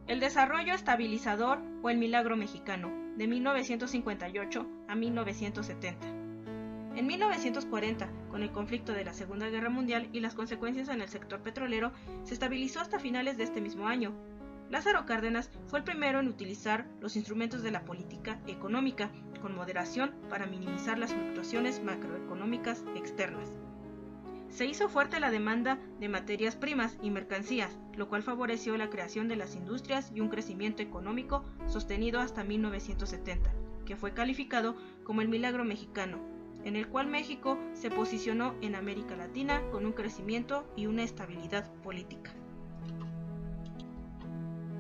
El desarrollo estabilizador o el milagro mexicano, de 1958 a 1970. En 1940, con el conflicto de la Segunda Guerra Mundial y las consecuencias en el sector petrolero, se estabilizó hasta finales de este mismo año. Lázaro Cárdenas fue el primero en utilizar los instrumentos de la política económica con moderación para minimizar las fluctuaciones macroeconómicas externas. Se hizo fuerte la demanda de materias primas y mercancías, lo cual favoreció la creación de las industrias y un crecimiento económico sostenido hasta 1970, que fue calificado como el milagro mexicano, en el cual México se posicionó en América Latina con un crecimiento y una estabilidad política.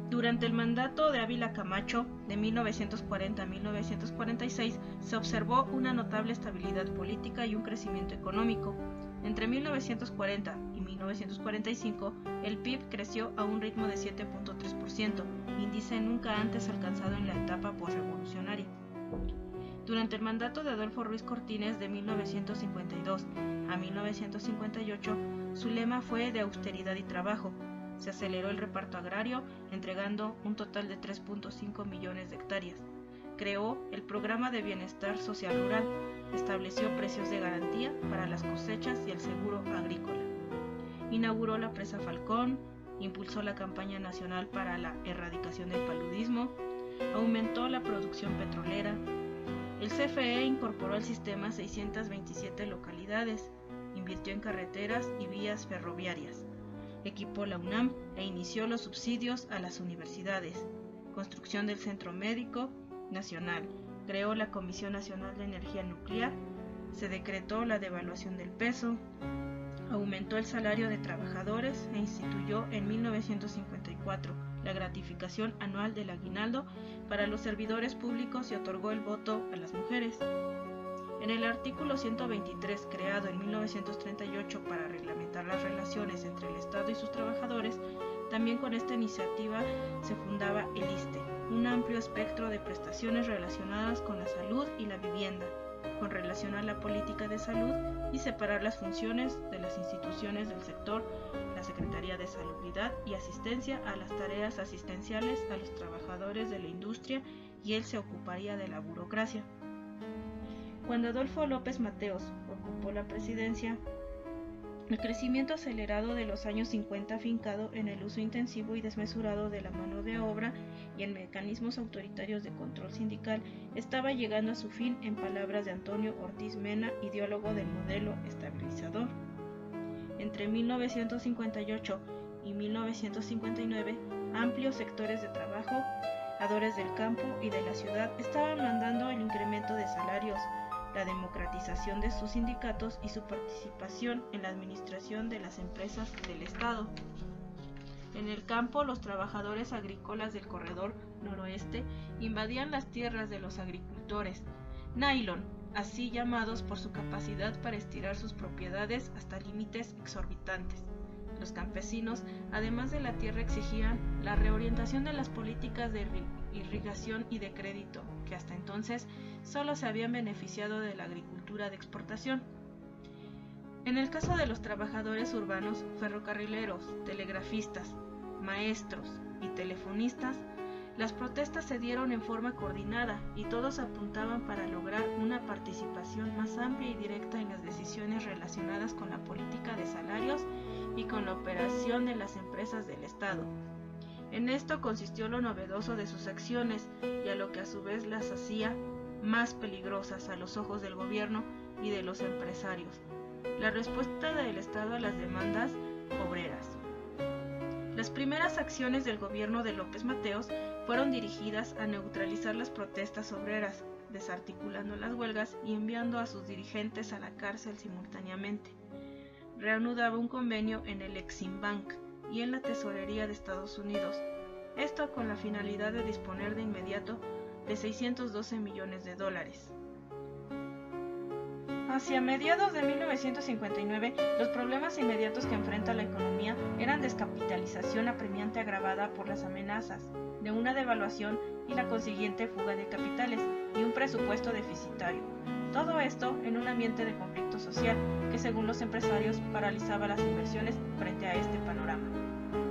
Durante el mandato de Ávila Camacho, de 1940 a 1946, se observó una notable estabilidad política y un crecimiento económico. Entre 1940 y 1945, el PIB creció a un ritmo de 7.3%, índice nunca antes alcanzado en la etapa posrevolucionaria. Durante el mandato de Adolfo Ruiz Cortines, de 1952 a 1958, su lema fue de austeridad y trabajo. Se aceleró el reparto agrario, entregando un total de 3.5 millones de hectáreas. Creó el Programa de Bienestar Social Rural, estableció precios de garantía para las cosechas y el seguro agrícola. Inauguró la presa Falcón, impulsó la campaña nacional para la erradicación del paludismo, aumentó la producción petrolera. El CFE incorporó al sistema 627 localidades, invirtió en carreteras y vías ferroviarias. Equipó la UNAM e inició los subsidios a las universidades, construcción del Centro Médico Nacional, creó la Comisión Nacional de Energía Nuclear, se decretó la devaluación del peso, aumentó el salario de trabajadores e instituyó en 1954 la gratificación anual del aguinaldo para los servidores públicos y otorgó el voto a las mujeres. En el artículo 123, creado en 1938 para reglamentar las relaciones entre el Estado y sus trabajadores, también con esta iniciativa se fundaba el ISSSTE, un amplio espectro de prestaciones relacionadas con la salud y la vivienda, con relación a la política de salud y separar las funciones de las instituciones del sector, la Secretaría de Salubridad y Asistencia a las tareas asistenciales a los trabajadores de la industria y él se ocuparía de la burocracia. Cuando Adolfo López Mateos ocupó la presidencia, el crecimiento acelerado de los años 50 afincado en el uso intensivo y desmesurado de la mano de obra y en mecanismos autoritarios de control sindical estaba llegando a su fin, en palabras de Antonio Ortiz Mena, ideólogo del modelo estabilizador. Entre 1958 y 1959, amplios sectores de trabajadores del campo y de la ciudad estaban mandando el incremento de salarios, la democratización de sus sindicatos y su participación en la administración de las empresas del Estado. En el campo, los trabajadores agrícolas del corredor noroeste invadían las tierras de los agricultores, nylon, así llamados por su capacidad para estirar sus propiedades hasta límites exorbitantes. Los campesinos, además de la tierra, exigían la reorientación de las políticas de irrigación y de crédito, que hasta entonces solo se habían beneficiado de la agricultura de exportación. En el caso de los trabajadores urbanos, ferrocarrileros, telegrafistas, maestros y telefonistas, las protestas se dieron en forma coordinada y todos apuntaban para lograr una participación más amplia y directa en las decisiones relacionadas con la política de salarios y con la operación de las empresas del Estado. En esto consistió lo novedoso de sus acciones y a lo que a su vez las hacía más peligrosas a los ojos del gobierno y de los empresarios: la respuesta del Estado a las demandas obreras. Las primeras acciones del gobierno de López Mateos fueron dirigidas a neutralizar las protestas obreras, desarticulando las huelgas y enviando a sus dirigentes a la cárcel simultáneamente. Reanudaba un convenio en el Exim Bank y en la Tesorería de Estados Unidos, esto con la finalidad de disponer de inmediato de $612 millones. Hacia mediados de 1959, los problemas inmediatos que enfrenta la economía eran descapitalización apremiante agravada por las amenazas de una devaluación y la consiguiente fuga de capitales y un presupuesto deficitario. Todo esto en un ambiente de conflicto social que, según los empresarios, paralizaba las inversiones frente a este panorama.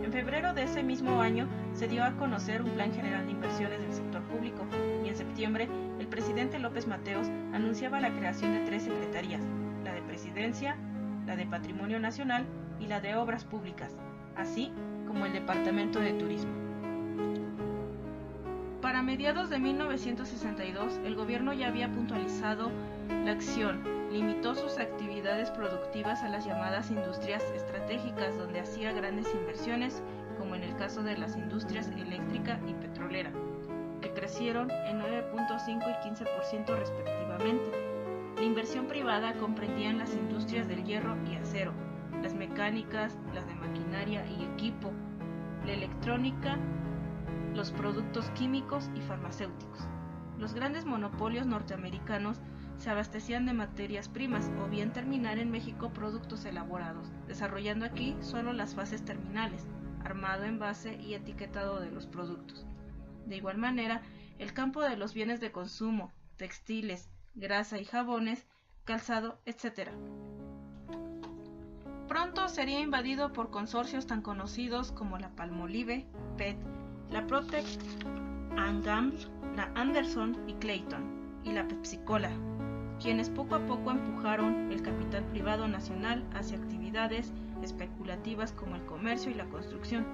En febrero de ese mismo año se dio a conocer un Plan General de Inversiones del sector público y en septiembre el presidente López Mateos anunciaba la creación de 3 secretarías, la de Presidencia, la de Patrimonio Nacional y la de Obras Públicas, así como el Departamento de Turismo. Para mediados de 1962, el gobierno ya había puntualizado la acción, limitó sus actividades productivas a las llamadas industrias estratégicas, donde hacía grandes inversiones, como en el caso de las industrias eléctrica y petrolera, que crecieron en 9.5 y 15% respectivamente. La inversión privada comprendía en las industrias del hierro y acero, las mecánicas, las de maquinaria y equipo, la electrónica, los productos químicos y farmacéuticos. Los grandes monopolios norteamericanos se abastecían de materias primas o bien terminar en México productos elaborados, desarrollando aquí solo las fases terminales, armado, envase y etiquetado de los productos. De igual manera, el campo de los bienes de consumo, textiles, grasa y jabones, calzado, etc. Pronto sería invadido por consorcios tan conocidos como la Palmolive, PET, la Procter & Gamble, la Anderson y Clayton y la Pepsi-Cola, quienes poco a poco empujaron el capital privado nacional hacia actividades especulativas como el comercio y la construcción.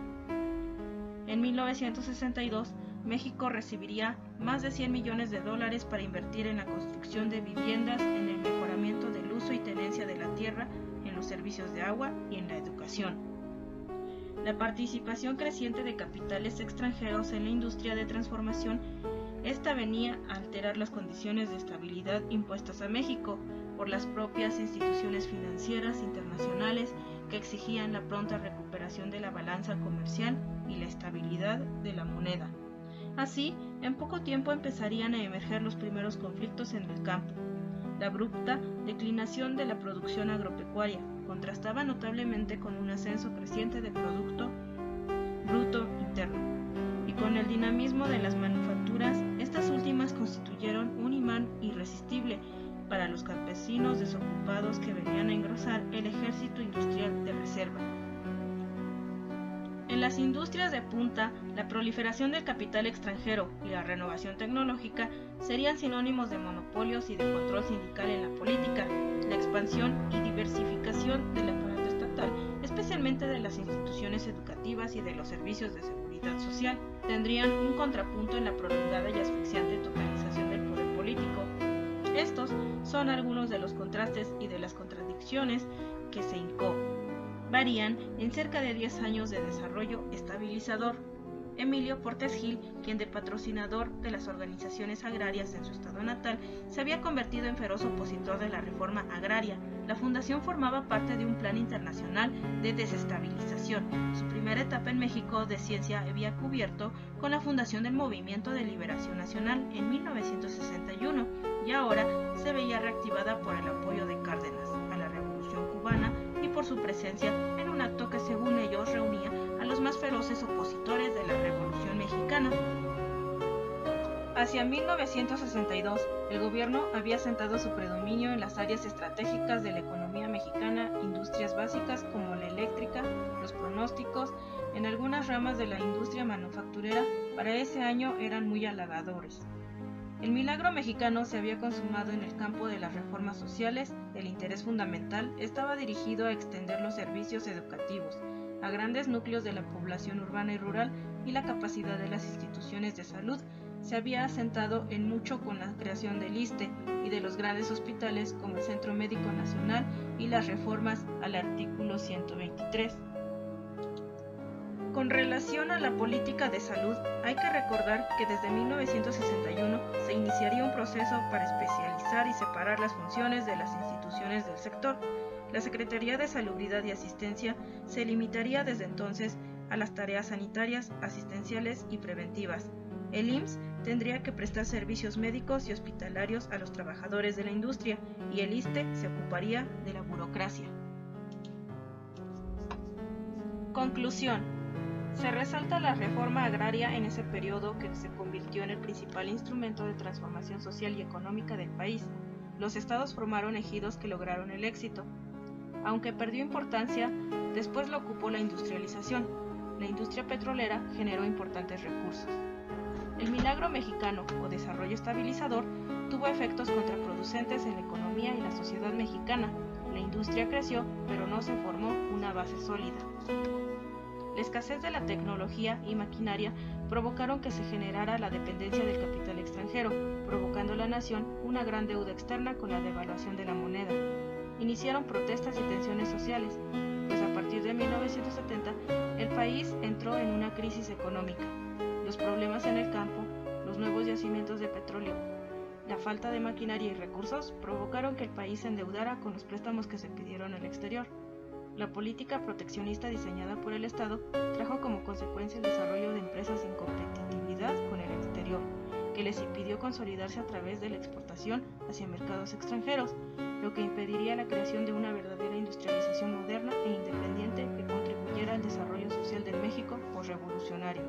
En 1962, México recibiría más de $100 millones para invertir en la construcción de viviendas, en el mejoramiento del uso y tenencia de la tierra, en los servicios de agua y en la educación. La participación creciente de capitales extranjeros en la industria de transformación, esta venía a alterar las condiciones de estabilidad impuestas a México por las propias instituciones financieras internacionales que exigían la pronta recuperación de la balanza comercial y la estabilidad de la moneda. Así, en poco tiempo empezarían a emerger los primeros conflictos en el campo. La abrupta declinación de la producción agropecuaria contrastaba notablemente con un ascenso creciente del Producto Bruto Interno, y con el dinamismo de las manufacturas, estas últimas constituyeron un imán irresistible para los campesinos desocupados que venían a engrosar el ejército industrial de reserva. En las industrias de punta, la proliferación del capital extranjero y la renovación tecnológica serían sinónimos de monopolios y de control sindical en la política. La expansión y diversificación del aparato estatal, especialmente de las instituciones educativas y de los servicios de seguridad social, tendrían un contrapunto en la prolongada y asfixiante totalización del poder político. Estos son algunos de los contrastes y de las contradicciones que se hincó. Varían en cerca de 10 años de desarrollo estabilizador. Emilio Portes Gil, quien de patrocinador de las organizaciones agrarias en su estado natal, se había convertido en feroz opositor de la reforma agraria. La fundación formaba parte de un plan internacional de desestabilización. Su primera etapa en México de ciencia había cubierto con la fundación del Movimiento de Liberación Nacional en 1961 y ahora se veía reactivada por el apoyo de Cárdenas a la Revolución Cubana y por su presencia en un acto que según ellos reunía a los más feroces opositores de la Revolución Mexicana. Hacia 1962, el gobierno había asentado su predominio en las áreas estratégicas de la economía mexicana, industrias básicas como la eléctrica, los pronósticos en algunas ramas de la industria manufacturera para ese año eran muy halagadores. El milagro mexicano se había consumado en el campo de las reformas sociales. El interés fundamental estaba dirigido a extender los servicios educativos a grandes núcleos de la población urbana y rural, y la capacidad de las instituciones de salud se había asentado en mucho con la creación del ISSSTE y de los grandes hospitales como el Centro Médico Nacional y las reformas al artículo 123. Con relación a la política de salud, hay que recordar que desde 1961 se iniciaría un proceso para especializar y separar las funciones de las instituciones del sector. La Secretaría de Salubridad y Asistencia se limitaría desde entonces a las tareas sanitarias, asistenciales y preventivas. El IMSS tendría que prestar servicios médicos y hospitalarios a los trabajadores de la industria, y el ISSSTE se ocuparía de la burocracia. Conclusión. Se resalta la reforma agraria en ese periodo, que se convirtió en el principal instrumento de transformación social y económica del país. Los estados formaron ejidos que lograron el éxito. Aunque perdió importancia, después lo ocupó la industrialización. la industria petrolera generó importantes recursos. El milagro mexicano o desarrollo estabilizador tuvo efectos contraproducentes en la economía y la sociedad mexicana. La industria creció, pero no se formó una base sólida. La escasez de la tecnología y maquinaria provocaron que se generara la dependencia del capital extranjero, provocando a la nación una gran deuda externa con la devaluación de la moneda. Iniciaron protestas y tensiones sociales, pues a partir de 1970 el país entró en una crisis económica. Los problemas en el campo, los nuevos yacimientos de petróleo, la falta de maquinaria y recursos provocaron que el país se endeudara con los préstamos que se pidieron al exterior. La política proteccionista diseñada por el Estado trajo como consecuencia el desarrollo de empresas sin competitividad con el exterior, que les impidió consolidarse a través de la exportación hacia mercados extranjeros, lo que impediría la creación de una verdadera industrialización moderna e independiente que contribuyera al desarrollo social del México posrevolucionario.